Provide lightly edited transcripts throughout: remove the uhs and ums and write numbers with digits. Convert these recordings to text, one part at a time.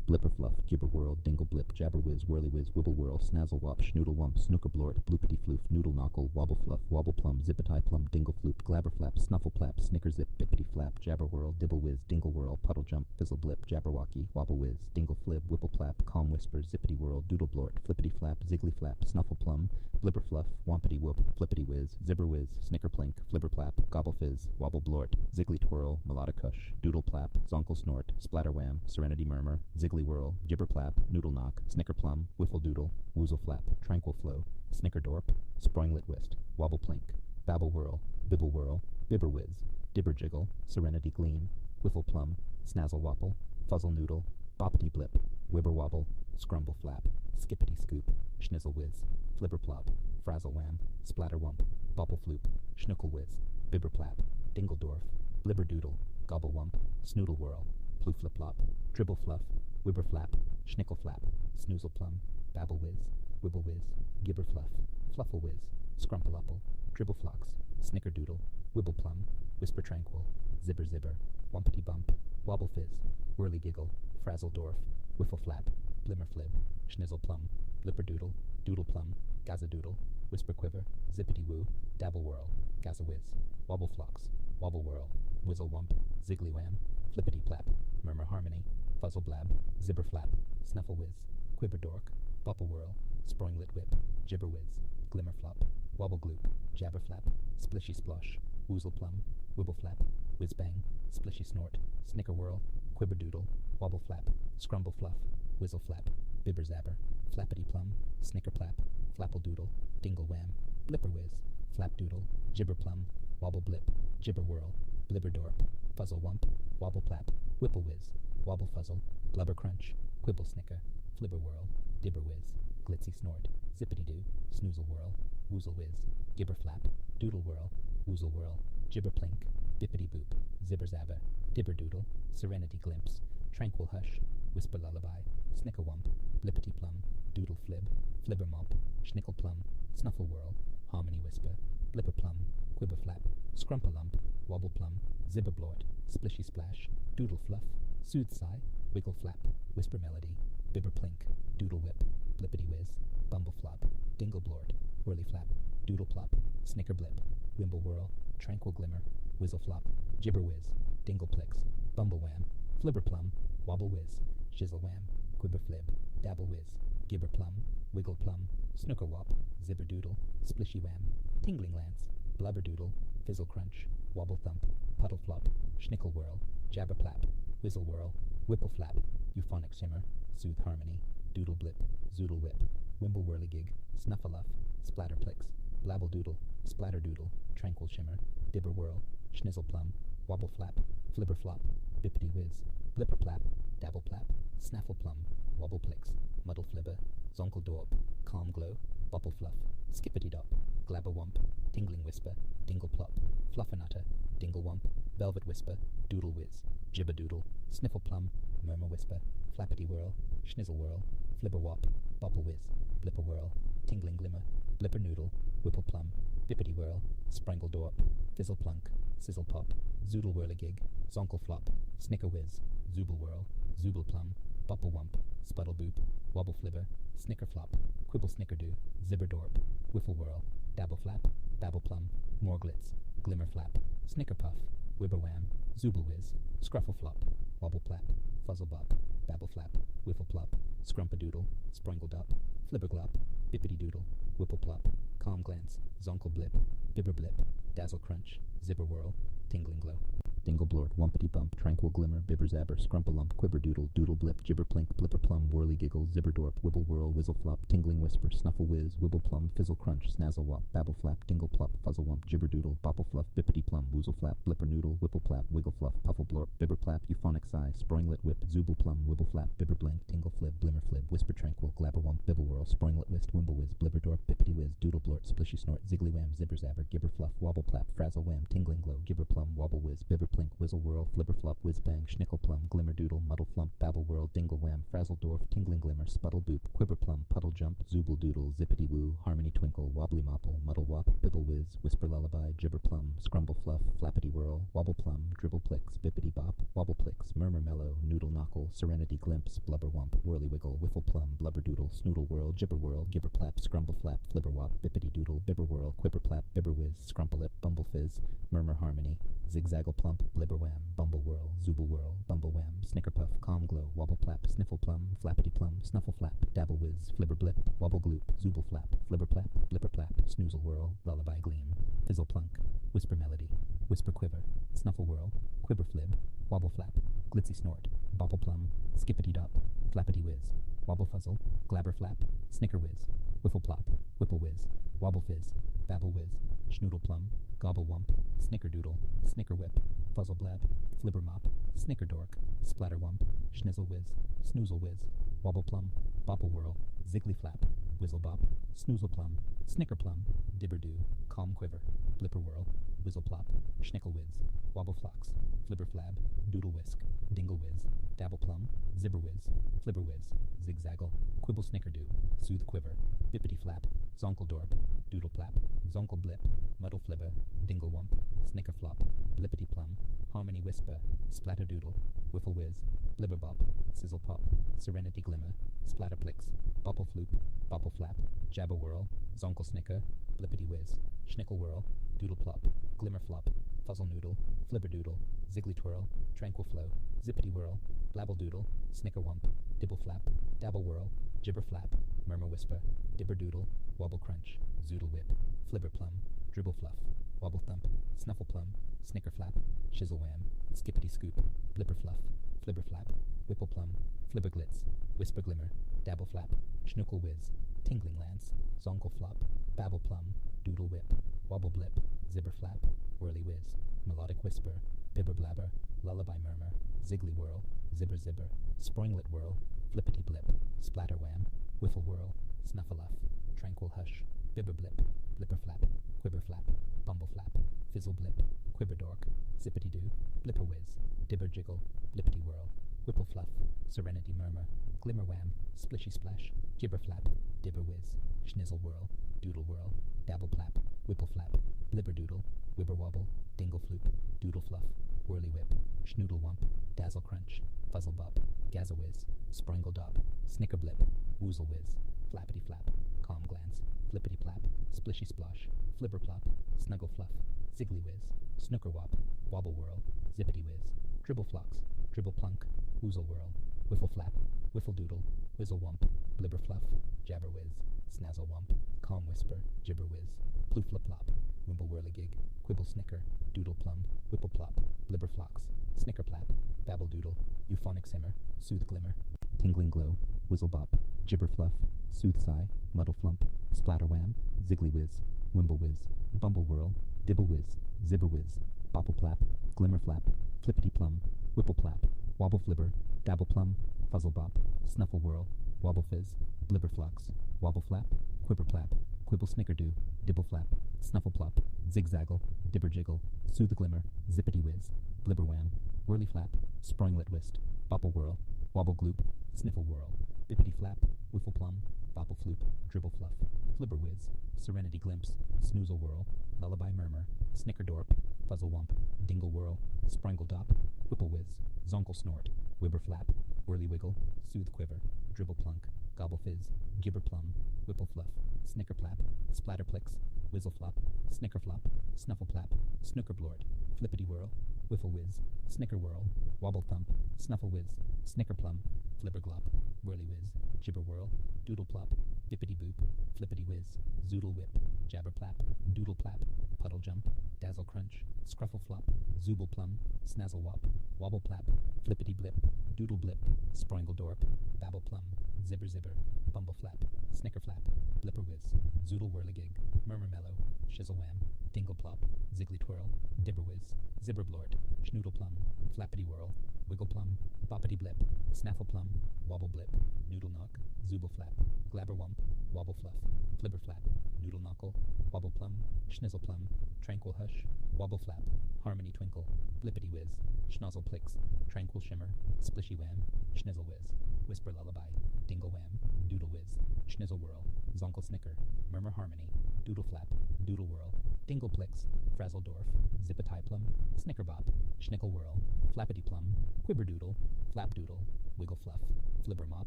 blipper fluff, gibber whirl, dingle blip, jabber whiz, whirly whiz, wibble whirl, snazzle wop, schnoodle wump, snooker blort, bloopity floof, noodle knockle, wobble fluff, wobble plum, zippetie plum, dingle floop, glabber flap, snuffle plap, snicker zip, bippity flap, jabber whirl, dibble whiz, dingle whirl, puddle jump, fizzle blip, jabberwocky, wobble whiz, dingle flib, whipple plap, calm whisper, zippity whirl, doodle blort, flippity flap, ziggly flap, snuffle plum, blibber fluff, wompity whoop, flippity whiz, zibber whiz, snicker plink, flibber plap, gobble fizz, wobble blort, ziggly twirl, melodic hush, doodle plap, zonkle snort, splatter wham, serenity murmur, ziggly whirl, gibber plap, noodle knock, snicker plum, whiffle doodle, woozle flap, tranquil flow, snicker dorp, sproinglet whist, wobble plink, babble whirl, bibble whirl, bibber whiz, dibber jiggle, serenity gleam, whiffle plum, snazzle wopple, fuzzle noodle, boppity blip, wibber wobble, scrumble flap, skippity scoop, schnizzle whiz, flibber plop, frazzle wham, splatter wump, bobble floop, schnuckle whiz, bibber plap, dingle dorf, blibber doodle, gobble wump, snoodle whirl, ploo flip plop, dribble fluff, wibber flap, schnickle flap, snoozle plum, babble whiz, wibble whiz, gibber fluff, fluffle whiz, scrumple upple, dribble flox, snicker doodle, wibble plum, whisper tranquil, zibber zibber, wumpity bump, wobble fizz, whirly giggle, frazzle dorf, whiffle flap, blimmer flib, schnizzle plum, blipper doodle, doodle plum, gaza doodle, whisper quiver, zippity woo, dabble whirl, gaza whiz, wobble flox, wobble whirl, whizzle wump, ziggly wham, flippity plap, murmur harmony, fuzzle blab, zibber flap, snuffle whiz, quiver dork, bopple whirl, sproinglet whip, gibber whiz, glimmer flop, wobble gloop, jabber flap, splishy splosh, woozle plum, wibble flap, whiz bang, splishy snort, snicker whirl, quiver doodle, wobble flap, scrumble fluff, whizzle flap, bibber zabber, flappity plum, snicker plap, flapple doodle, dingle wham, blipper whiz, flap doodle, gibber plum, wobble blip, gibber whirl, blibber dorp, fuzzle wump, wobble plap, whipple whiz, wobble fuzzle, blubber crunch, quibble snicker, flibber whirl, dibber whiz, glitzy snort, zippity doo, snoozle whirl, woozle whiz, gibber flap, doodle whirl, woozle whirl, gibber plink, bippity boop, zibber zabber, dibber doodle, serenity glimpse, tranquil hush, whisper lullaby, snicker wump, blippity plum, doodle flib, flibber mop, schnickle plum, snuffle whirl, harmony whisper, blipper plum, quibber flap, scrumper lump, wobble plum, zibber blort, splishy splash, doodle fluff, soothe sigh, wiggle flap, whisper melody, bibber plink, doodle whip, blippity whiz, bumble flop, dingle blort, whirly flap, doodle plop, snicker blip, wimble whirl, tranquil glimmer, whizzle flop, gibber whiz, dingle plix, bumble wham, flibber plum, wobble whiz, shizzle wham, quibber flib, dabble whiz, gibber plum, wiggle plum, snooker wop, zibber doodle, splishy wham, tingling lance, blubber doodle, fizzle crunch, wobble thump, puddle flop, schnickle whirl, jabber plap, whizzle whirl, whipple flap, euphonic shimmer, soothe harmony, doodle blip, zoodle whip, wimble whirligig, snuffleuff, splatter plix, blabble doodle, splatter doodle, tranquil shimmer, dibber whirl, schnizzle plum, wobble flap, flibber flop, bippity whiz, blipper plap, dabble plap, snaffle plum, wobble plix, muddle flibber, zonkle dorp, calm glow, bopple fluff, skippity dop, glabber wump, tingling whisper, dingle plop, fluffernutter, dingle wump, velvet whisper, doodle whiz, gibber doodle, sniffle plum, murmur whisper, flappity whirl, schnizzle whirl, flibber wop, bopple whiz, blipper whirl, tingling glimmer, blipper noodle, whipple plum, bippity whirl, sprangle dorp, fizzle plunk, sizzle pop, zoodle whirligig, zonkle flop, snicker whiz, zooble whirl, zooble plum, bopple wump, spuddle boop, wobble flibber, snicker flop, quibble snickerdoo, zibber dorp, whiffle whirl, dabble flap, babble plum, morglitz, glimmer flap, snicker puff, wibber wham, zooble whiz, scruffle flop, wobble plap, fuzzle bop, babble flap, whiffle plop, scrumpadoodle, springle dop, flibber glop, bippity doodle, whipple plop, calm glance, zonkle blip, bibber blip, dazzle crunch, zibber whirl, tingling glow. Dingle blort, wumpity bump, tranquil glimmer, bibber zabber, scrumpalump, quibber doodle, doodle blip, gibber plink, blipper plum, whirly giggle, zibber dorp, wibble whirl, whizzle flop, tingling whisper, snuffle whiz, wibble plum, fizzle crunch, snazzle wop, babble flap, dingle plop, fuzzle wump, gibber doodle, bopple fluff, bippity plum, woozle flap, blipper noodle, whipple plap, wiggle fluff, puffle blorp, bibber plap, euphonic sigh, sproinglet whip, zooble plum, wibble flap, bibber blink, tingle flib, blimmer flib, whisper tranquil, glabber wump, bibble whirl, sproinglet whist, wimble whiz, blibber dorp, bippity whiz, doodle blort, splishy snort, ziggly wham, zibber zabber, gibber fluff, wobble plap, frazzle wham, tingling glow, gibber plum, wobble whiz, bibber plink, whizzle whirl, flibber flop, whiz bang, schnickel plum, glimmer doodle, muddle flump, babble whirl, dingle wham, frazzle dwarf, tingling glimmer, sputtle boop, quiver plum, puddle jump, zooble doodle, zippity woo, harmony twinkle, wobbly mopple, muddle wop, bibble whiz, whisper lullaby, gibber plum, scrumble fluff, flappity whirl, wobble plum, dribble plix, bippity bop, wobble plix, murmur mellow, noodle knuckle, serenity glimpse, blubber wump, whirly wiggle, whiffle plum, blubber doodle, snoodle whirl, gibber whirl, gibber plap, scrumble flap, flibber wop, bippity doodle, bibber whirl, quibber plap, bibber whiz, scrumple lip, bumble fizz, murmur harmony, zigzaggle plump, blibber wham, bumble whirl, zooble whirl, bumble wham, snicker puff, calm glow, wobble plap, sniffle plum, flappity plum, snuffle flap, dabble whiz, flibber blip, wobble gloop, zooble flap, flibber plap, blipper plap, snoozle whirl, lullaby gleam, fizzle plunk, whisper melody, whisper quiver, snuffle whirl, quiver flib, wobble flap, glitzy snort, bobble plum, skippity dop, flappity whiz, wobble fuzzle, glabber flap, snicker whiz, whiffle plop, whipple whiz, wobble fizz, babble whiz, schnoodle plum, gobble wump, snickerdoodle, snicker whip, fuzzle blab, flibber mop, snicker dork, splatter wump, schnizzle whiz, snoozle whiz, wobble plum, bobble whirl, ziggly flap, whizzle bop, snoozle plum, snicker plum, dibber doo, calm quiver, blipper whirl, whizzle plop, schnickle whiz, wobble flox, flibber flab, doodle whisk, dingle whiz, dabble plum, zibber whiz, flibber whiz, zigzaggle, quibble snickerdoo, soothe quiver, bippity flap, zonkle dorp, doodle plap, zonkle blip, muddle flibber, dingle wump, snicker flop, blippity plum, harmony whisper, splatter doodle, whiffle whiz, blibber bop, sizzle pop, serenity glimmer, splatter plix, bopple floop, bopple flap, jabber whirl, zonkle snicker, blippity whiz, schnickle whirl, doodle plop, glimmer flop, fuzzle noodle, flibber doodle, ziggly twirl, tranquil flow, zippity whirl, blabble doodle, snicker wump, dibble flap, dabble whirl, gibber flap, murmur whisper, dibber doodle, wobble crunch, zoodle whip, flibber plum, dribble fluff, wobble thump, snuffle plum, snicker flap, shizzle wham, skippity scoop, blipper fluff, flibber flap, whipple plum, flibber glitz, whisper glimmer, dabble flap, schnookle whiz, tingling lance, zonkle flop, babble plum, doodle whip, wobble blip, zibber flap, whirly whiz, melodic whisper, bibber blabber, lullaby murmur, ziggly whirl, zibber zibber, sproinglet whirl, flippity blip, splatter wham, whiffle whirl, snuffleuff, tranquil hush, bibber blip, blipper flap, quiver flap, bumble flap, fizzle blip, quiver dork, zippity doo, blipper whiz, dibber jiggle, blippity whirl, whipple fluff, serenity murmur, glimmer wham, splishy splash, gibber flap, dibber whiz, schnizzle whirl, doodle whirl, dabble plap, whipple flap, blibber doodle, wibber wobble, dingle floop, doodle fluff, whirly whip, schnoodle wump, dazzle crunch, fuzzle bop, gazza whiz, springle dop, snicker blip, woozle whiz, flappity flap, calm glance, flippity plap, splishy splosh, flibber plop, snuggle fluff, ziggly whiz, snooker wop, wobble whirl, zippity whiz, dribble flox, dribble plunk, woozle whirl, whiffle flap, whiffle doodle, whizzle wump, blibber fluff, jabber whiz, snazzle wump, calm whisper, gibber whiz, ploo flip plop, wimble whirligig, quibble snicker, doodle plum, whipple plop, blibber flox, snicker plap, babble doodle, euphonic simmer, soothe glimmer, tingling glow, whizzle bop, gibber fluff, soothe sigh, muddle flump, splatter wham, ziggly whiz, wimble whiz, bumble whirl, dibble whiz, zibber whiz, bopple plap, glimmer flap, flippity plum, whipple plap, wobble flibber, dabble plum, fuzzle bop, snuffle whirl, wobble fizz, blibber flox, wobble flap, quiver plap, quibble snickerdoo, dibble flap, snuffle plop, zigzaggle, dibber jiggle, soothe glimmer, zippity whiz, blibber wham, whirly flap, sproinglet whist, bopple whirl, wobble gloop, sniffle whirl, bippity flap, whiffle plum, bopple floop, dribble fluff, flibber whiz, serenity glimpse, snoozle whirl, lullaby murmur, snicker dorp, fuzzle wump, dingle whirl, springle dop, whipple whiz, zonkle snort, wibber flap, whirly wiggle, soothe quiver, dribble plunk, gobble fizz, gibber plum, whipple fluff, snicker plap, splatter plix, whizzle flop, snicker flop, snuffle plap, snooker blort, flippity whirl, whiffle whiz, snicker whirl, wobble thump, snuffle whiz, snicker plum, flibber glop, whirly whiz, gibber whirl, doodle plop, bippity boop, flippity whiz, zoodle whip, jabber plap, doodle plap, puddle jump, dazzle crunch, scruffle flop, zooble plum, snazzle wop, wobble plap, flippity blip, doodle blip, sproingle dorp, babble plum, zibber zibber, bumble flap, snicker flap, blipper whiz, zoodle whirligig, murmur mellow, shizzle wham, dingle plop, ziggly twirl, dibber whiz, zibber blort, schnoodle plum, flappity whirl, wiggle plum, boppity blip, snaffle plum, wobble blip, noodle knock, zooble flap, glabber wump, wobble fluff, flibber flap, noodle knuckle, wobble plum, schnizzle plum, tranquil hush, wobble flap, harmony twinkle, blippity whiz, schnozzle plix, tranquil shimmer, splishy wham, schnizzle whiz, whisper lullaby, dingle wham, doodle whiz, schnizzle whirl, zonkle snicker, murmur harmony, doodle flap, doodle whirl, dingle plix, frazzle dorf, zippatie plum, snicker bop, schnickle whirl, flappity plum, quibber doodle, flap doodle, wiggle fluff, flibber mop,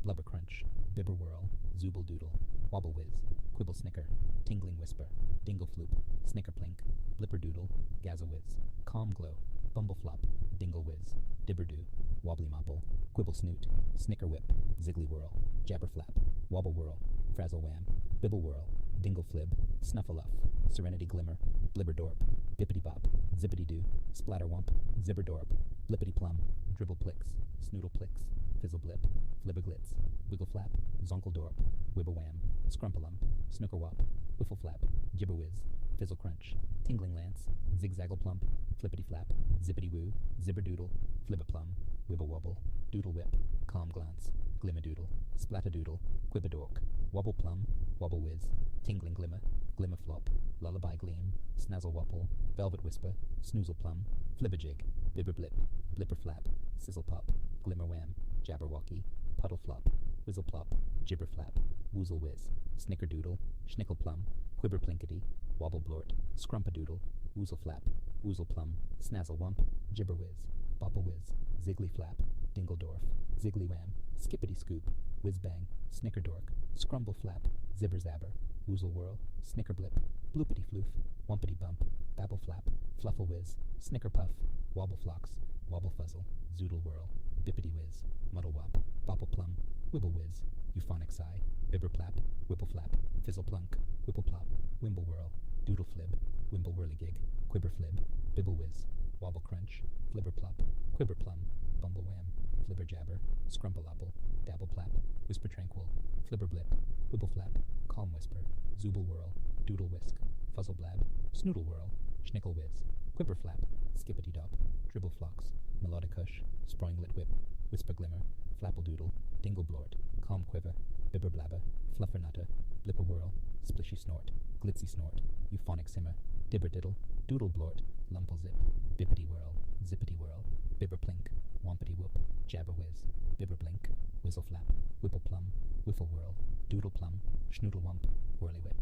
blubber crunch, bibber whirl, zooble doodle, wobble whiz, quibble snicker, tingling whisper, dingle floop, snicker plink, blipper doodle, gazza whiz, calm glow, bumble flop, dingle whiz, dibber doo, wobbly mopple, quibble snoot, snicker whip, ziggly whirl, jabber flap, wobble whirl, frazzle wham, bibble whirl, dingle flib, snuffleuff, serenity glimmer, blibber dorp, bippity bop, zippity doo, splatter wump, zibber dorp, blippity plum, dribble plix, snoodle plix, fizzle blip, flibber glitz, wiggle flap, zonkle dorp, wibber wham, scrumpalump, snooker wop, whiffle flap, gibber whiz, fizzle crunch, tingling lance, zigzaggle plump, flippity flap, zippity woo, zibber doodle, flibber plum, wibber wobble, doodle whip, calm glance, glimmer doodle, splatter doodle, quibber dork, wobble plum, wobble whiz, tingling glimmer, glimmer flop, lullaby gleam, snazzle wopple, velvet whisper, snoozle plum, flibber jig, bibber blip, blipper flap, sizzle pop, glimmer wham, jabberwocky, puddle flop, whizzle plop, gibber flap, woozle whiz, snicker doodle, schnickle plum, quibber plinkety, wobble blort, scrumpadoodle, woozle flap, woozle plum, snazzle wump, gibber whiz, bopple whiz, ziggly flap, dingledorf, ziggly wham, skippity scoop, whiz bang, snicker dork, scrumble flap, zibber zabber, woozle whirl, snicker blip, bloopity floof, wumpity bump, babble flap, fluffle whiz, snicker puff, wobble flocks, wobble fuzzle, zoodle whirl, bippity whiz, muddle wop, bopple plum, wibble whiz, euphonic sigh, bibber plap, whipple flap, fizzle plunk, whipple plop, wimble whirl, doodle flib, wimble whirligig, quibber flib, bibble whiz, wobble crunch, flibber plop, quibber plum, bumble wham, flibber jabber, scrumpalopple, dabble plap, whisper tranquil, flibber blip, wibble flap, calm whisper, zooble whirl, doodle whisk, fuzzle blab, snoodle whirl, schnickle whiz, quibber flap, skippity dop, dribble flocks, melodic hush, sproinglet whip, whisper glimmer, flapple doodle, dingle blort, calm quiver, bibber blabber, fluffer nutter, blipper whirl, splishy snort, glitzy snort, euphonic simmer, dibber diddle, doodle blort, lumple zip, bippity whirl, zippity whirl, bibber plink, wompity whoop, jabber whiz, bibber blink, whizzle flap, whipple plum, whiffle whirl, doodle plum, schnoodle wump, whirly whip.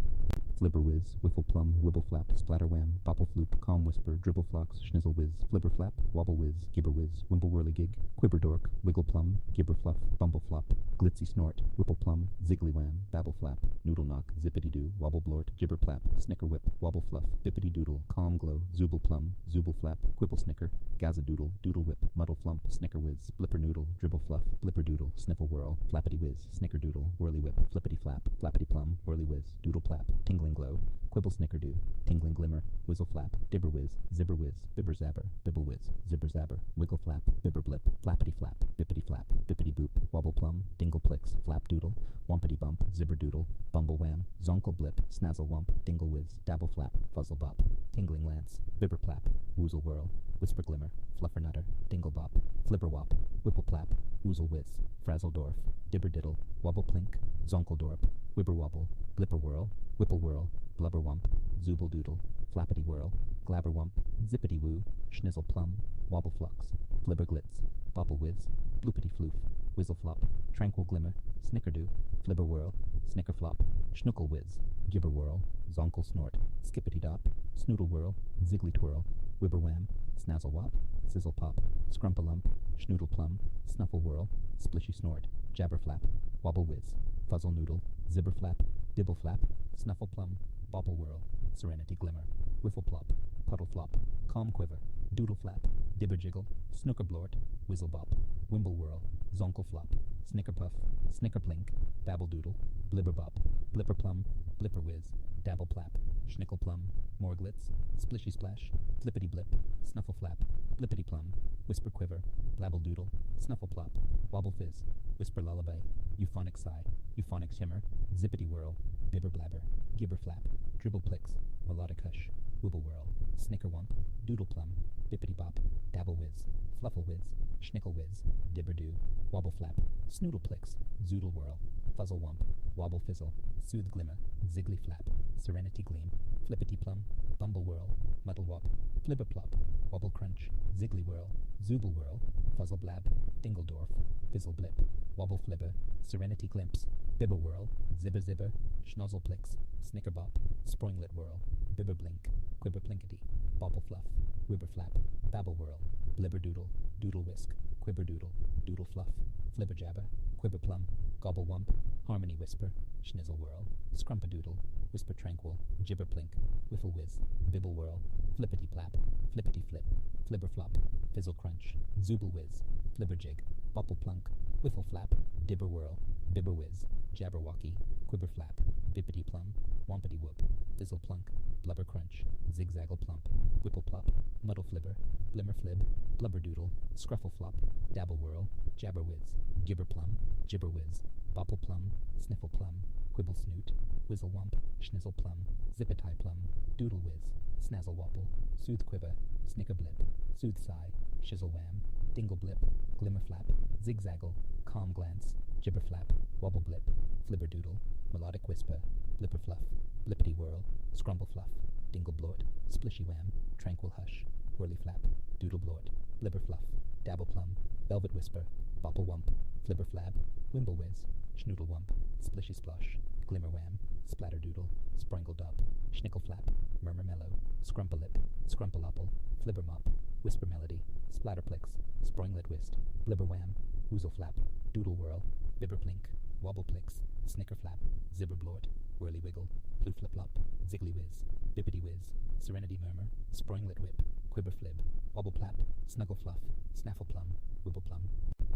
Flibber whiz, whiffle plum, wibble flap, splatter wham, bopple floop, calm whisper, dribble flocks, schnizzle whiz, flibber flap, wobble whiz, gibber whiz, wimble whirligig, quibber dork, wiggle plum, gibber fluff, bumble flop, glitzy snort, whipple plum, ziggly wham, babble flap, noodle knock, zippity doo, wobble blort, gibber plap, snicker whip, wobble fluff, bippity doodle, calm glow, zooble plum, zooble flap, quibble snicker, gazza doodle, doodle whip, muddle flump, snicker whiz, blipper noodle, dribble fluff, blipper doodle, sniffle whirl, flappity whiz, snicker doodle, whirly whip, flippity flap, flappity plum, whirly whiz, doodle plap, tingling glow, quibble snickerdoo, tingling glimmer, whizzle flap, dibber whiz, zibber whiz, bibber zabber, bibble whiz, zibber zabber, wiggle flap, bibber blip, flappity flap, bippity flap, bippity boop, wobble plum, dingle plix, flap doodle, wumpity bump, zibber doodle, bumble wham, zonkle blip, snazzle wump, dingle whiz, dabble flap, fuzzle bop, tingling lance, bibber plap, woozle whirl, whisper glimmer, fluffer nutter, dingle bop, flibber wop, whipple plap, woozle whiz, frazzle dorf, dibber diddle, wobble plink, zonkle dorp, wibber wobble, blipper whirl, whipple whirl, blubber wump, zooble doodle, flappity whirl, glabber wump, zippity woo, schnizzle plum, wobble flux, flibber glitz, bopple whiz, bloopity floof, whizzle flop, tranquil glimmer, snickerdoo, flibber whirl, snicker flop, schnookle whiz, gibber whirl, zonkle snort, skippity dop, snoodle whirl, ziggly twirl, wibber wham, snazzle wop, sizzle pop, scrumpalump, schnoodle plum, snuffle whirl, splishy snort, jabber flap, wobble whiz, fuzzle noodle, zibber flap, dibble flap, snuffle plum, bopple whirl, serenity glimmer, whiffle plop, puddle flop, calm quiver, doodle flap, dibber jiggle, snooker blort, whizzle bop, wimble whirl, zonkle flop, snicker puff, snicker plink, babble doodle, blibber bop, blipper plum, blipper whiz, dabble plap, schnickle plum, more glitz, splishy splash, flippity blip, snuffle flap, blippity plum, whisper quiver, blabble doodle, snuffle plop, wobble fizz, whisper lullaby, euphonic sigh, euphonic shimmer, zippity whirl, bibber blabber, gibber flap, dribble plix, melodic hush, wibble whirl, snickerwump, doodleplum, bippity-bop, dabble-whiz, fluffle-whiz, schnickle-whiz, dibber-doo, wobble-flap, snoodle-plix, zoodle-whirl, fuzzle-wump, wobble-fizzle, soothe-glimmer, ziggly-flap, serenity-gleam, flippity-plum, bumble-whirl, muddle-wop, flibber-plop, wobble-crunch, ziggly-whirl, zooble-whirl, fuzzle-blab, dingledorf, fizzle-blip, wobble-flibber, serenity-glimpse, bibber-whirl, zibber-zibber, schnozzle-plix, snickerbop, sproinglet-whirl, bibber-blink, quibber-plinkety, bobble-fluff, wibber-flap, babble-whirl, blibber-doodle, doodle-whisk, quibber-doodle, doodle-fluff, flibber-jabber, quibber-plum, gobble-wump, harmony-whisper, schnizzle-whirl, scrumper-doodle, whisper-tranquil, gibber-plink, whiffle-whiz, bibble-whirl, flippity-plap, flippity-flip, flibber-flop, fizzle-crunch, zooble-whiz, flibber-jig, bopple-plunk, whiffle-flap, dibber-whirl, bibber-whiz, jabberwocky, quibber-flap, bippity-plum, wampity-whoop, fizzle-plunk, blubber-crunch, zigzaggle-plump, whipple-plop, muddle-flibber, blimmer-flib, blubber-doodle, scruffle-flop, dabble-whirl, jabber-whiz, gibber-plum, gibber-whiz, bopple-plum, sniffle-plum, quibble-snoot, whizzle-wump, schnizzle-plum, zippetie-plum, doodle-whiz, snazzle-wopple, soothe-quiver, snicker-blip, soothe-sigh, shizzle-wham, dingle-blip, glimmer-flap, zigzaggle, calm-glance, gibber-flap, wobble-blip, flibber-doodle, melodic whisper, blipper-fluff, blippity-whirl, scrumble-fluff, dingle-blort, splishy-wham, tranquil hush, whirly-flap, doodle-blort, blibber-fluff, dabble-plum, velvet-whisper, bopple-wump, flibber-flab, wimble-whiz, schnoodle-wump, splishy-splosh, glimmer-wham, splatter-doodle, sproingle-dub, schnickle-flap, murmur-mellow, scrumper-lip, scrumple-opple, flibber-mop, whisper-melody, splatterplix, sproinglet-whist, blibber-wham, woozle-flap, doodle-whirl, bibber-plink, wobble-plix, snicker-flap, zibber-blort, whirly-wiggle, floo-flip-flop, ziggly-whiz, bippity-whiz, serenity-murmur, sproinglet-whip, quibber-flib, wobble-plap, snuggle-fluff, snaffle-plum, wibble-plum,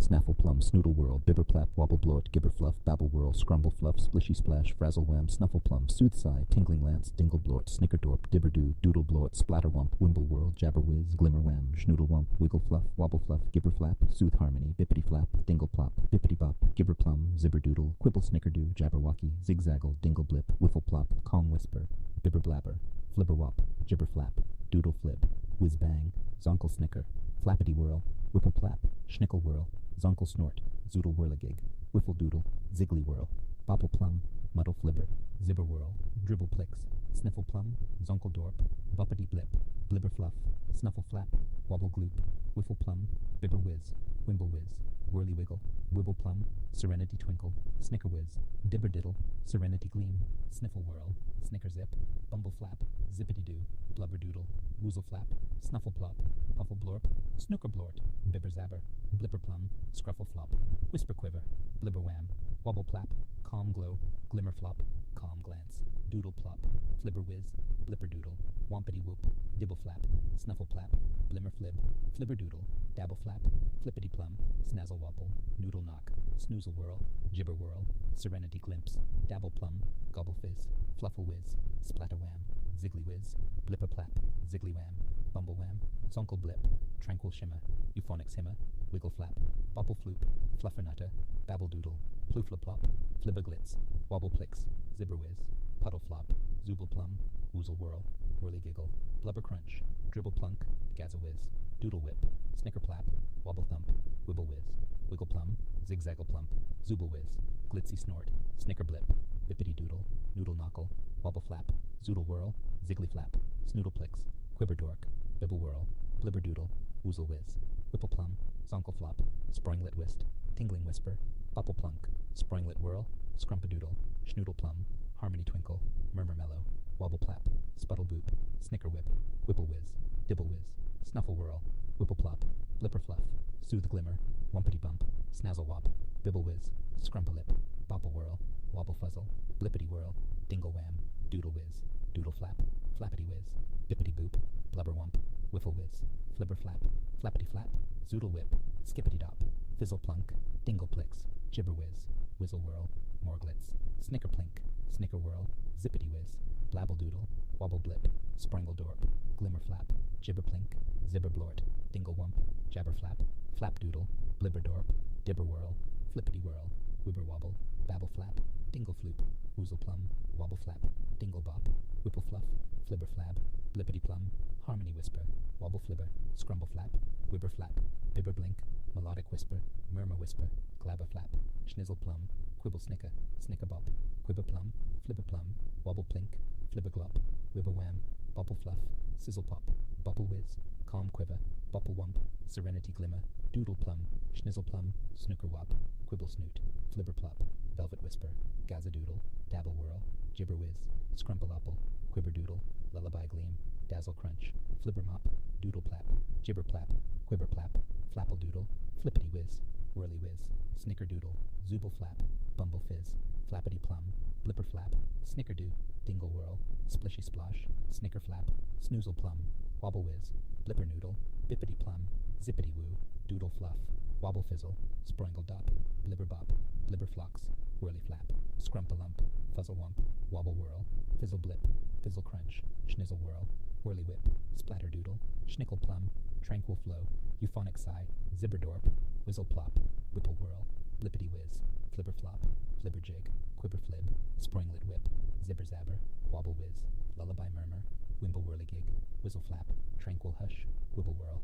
snaffle-plum, snoodle-whirl, bibber-plap, wobble-blort, gibber-fluff, babble-whirl, scrumble-fluff, splishy-splash, frazzle-wham, snuffle-plum, soothe-sigh, tinkling-lance, dingle-blort, snicker-dorp, dibber-doo, doodle-blort, splatter-wump, wimble-whirl, jabber-whiz, glimmer-wham, schnoodle-wump, wiggle-fluff, wobble-fluff, gibber-flap, soothe-harmony, bippity-flap, dingle-plop, bippity-bop, gibber-plum, zibber-doodle, quibble-snicker-doo, jabberwocky, zigzaggle, dingle-blip, whiffle-plop, calm-whisper, bibber-blabber, flibber-wop, gibber-flap, doodle-flib, whiz-bang, zonkle-snicker, flappity-whirl, whipple-plap, schnickle-whirl, zonkle-snort, zoodle-whirligig, whiffle-doodle, ziggly-whirl, bopple-plum, muddle-flibber, zibber-whirl, dribble-plix, sniffle-plum, zonkle-dorp, buppity-blip, blibber-fluff, snuffle-flap, wobble-gloop, whiffle-plum, bibber-whiz, wimble-whiz, whirly-wiggle, wibble-plum, serenity-twinkle, snicker-whiz, dibber-diddle, serenity-gleam, sniffle-whirl, snicker-zip, bumble-flap, zippity-doo, blubber-doodle, woozle-flap, snuffle-plop, puffle-blorp, snooker-blort, bibber-zabber, blipper-plum, scruffle-flop, whisper-quiver, blibber-wham, wobble-plap, calm-glow, glimmer-flop, calm-glance, doodle-plop, flibber-whiz, blipper-doodle, wampity-whoop, dibble-flap, snuffle-plap, blimmer-flib, flibber-doodle, dabble-flap, flippity-plum, snazzle-wobble, noodle-knock, snoozle-whirl, gibber-whirl, serenity-glimpse, dabble-plum, gobble-fizz, fluffle-whiz, splatter-wham, ziggly-whiz, blipper-plap, ziggly-wham, bumble-wham, zonkle-blip, tranquil-shimmer, euphonics-himmer, wiggle-flap, bopple-floop, fluffer-nutter, babble-doodle, ploof-la-plop, flibber-glitz, wobble-plix, zibber-whiz, puddle-flop, zooble-plum, woozle-whirl, whirly-giggle, blubber-crunch, dribble-plunk, gazza-whiz, doodle-whip, snicker-plap, wobble-thump, wibble-whiz, wiggle-plum, zigzaggle-plump, zooble-whiz, glitzy-snort, snicker-blip, bippity-doodle, noodle-knockle, wobble-flap, zoodle-whirl, ziggly-flap, snoodle-plix, quibber-dork, bibble-whirl, blibber-doodle, woozle-whiz, whipple-plum, zonkle-flop, sproinglet-whist, tingling-whisper, bopple-plunk, sproinglet-whirl, scrumper-doodle, schnoodle-plum, harmony-twinkle, murmur-mellow, wobble-plap, sputtle-boop, snicker-whip, whipple-whiz, dibble-whiz, snuffle-whirl, whipple-plop, blipper-fluff, soothe-glimmer, wumpity-bump, snazzle-wop, bibble-whiz, scrumper-lip, bopple-whirl, wobble-fuzzle, blippity-whirl, dingle-wham, doodle-whiz, doodle-flap, flappity-whiz, bippity-boop, blubber-wump, whiffle-whiz, flibber-flap, flappity-flap, zoodle-whip, skippity-dop, fizzle-plunk, dingle-plix, gibber-whiz, whizzle-whirl, morglitz, snicker-plink, snicker-whirl, zippity-whiz, blabble-doodle, wobble-blip, springle-dorp, glimmer-flap, gibber-plink, zibber-blort, dingle-wump, jabber-flap, flap-doodle, blibber-dorp, dibber-whirl, flippity-whirl, wibber-wobble, babble-flap, dingle floop, woozle plum, wobble flap, dingle bop, whipple fluff, flibber flab, blippity plum, harmony whisper, wobble flibber, scrumble flap, wibber flap, bibber blink, melodic whisper, murmur whisper, glabber flap, schnizzle plum, quibble snicker, snicker bop, quibber plum, flibber plum, wobble plink, flibber glop, wibber wham, bobble fluff, sizzle pop, bubble whiz, calm quiver, bopple wump, serenity glimmer, doodle plum, schnizzle plum, snooker wop, quibble snoot, flibber plop, velvet whisper, gazadoodle, dabble whirl, gibber whiz, scrumpleopple, quibber doodle, lullaby gleam, dazzle crunch, flibber mop, doodle plap, gibber plap, quibber plap, flapple doodle, flippity whiz, whirly whiz, snickerdoodle, zooble flap, bumble fizz, flappity plum, blipper flap, snickerdo, dingle whirl, splishy splosh, snicker flap, snoozle plum, wobble whiz, blipper noodle, bippity plum, zippity woo, doodle fluff, wobble fizzle, sproingle dop, blibber bop, blibber flocks, whirly flap, scrumpalump, fuzzle wump, wobble whirl, fizzle blip, fizzle crunch, schnizzle whirl, whirly whip, splatter doodle, schnickle plum, tranquil flow, euphonic sigh, zibberdorp, whizzle plop, whipple whirl, blippity whiz, flibber flop, flibber jig, quibber flib, sproinglet whip, zibber zabber, wobble whiz, lullaby murmur, wimble whirligig, whizzle flap, tranquil hush, wibble whirl.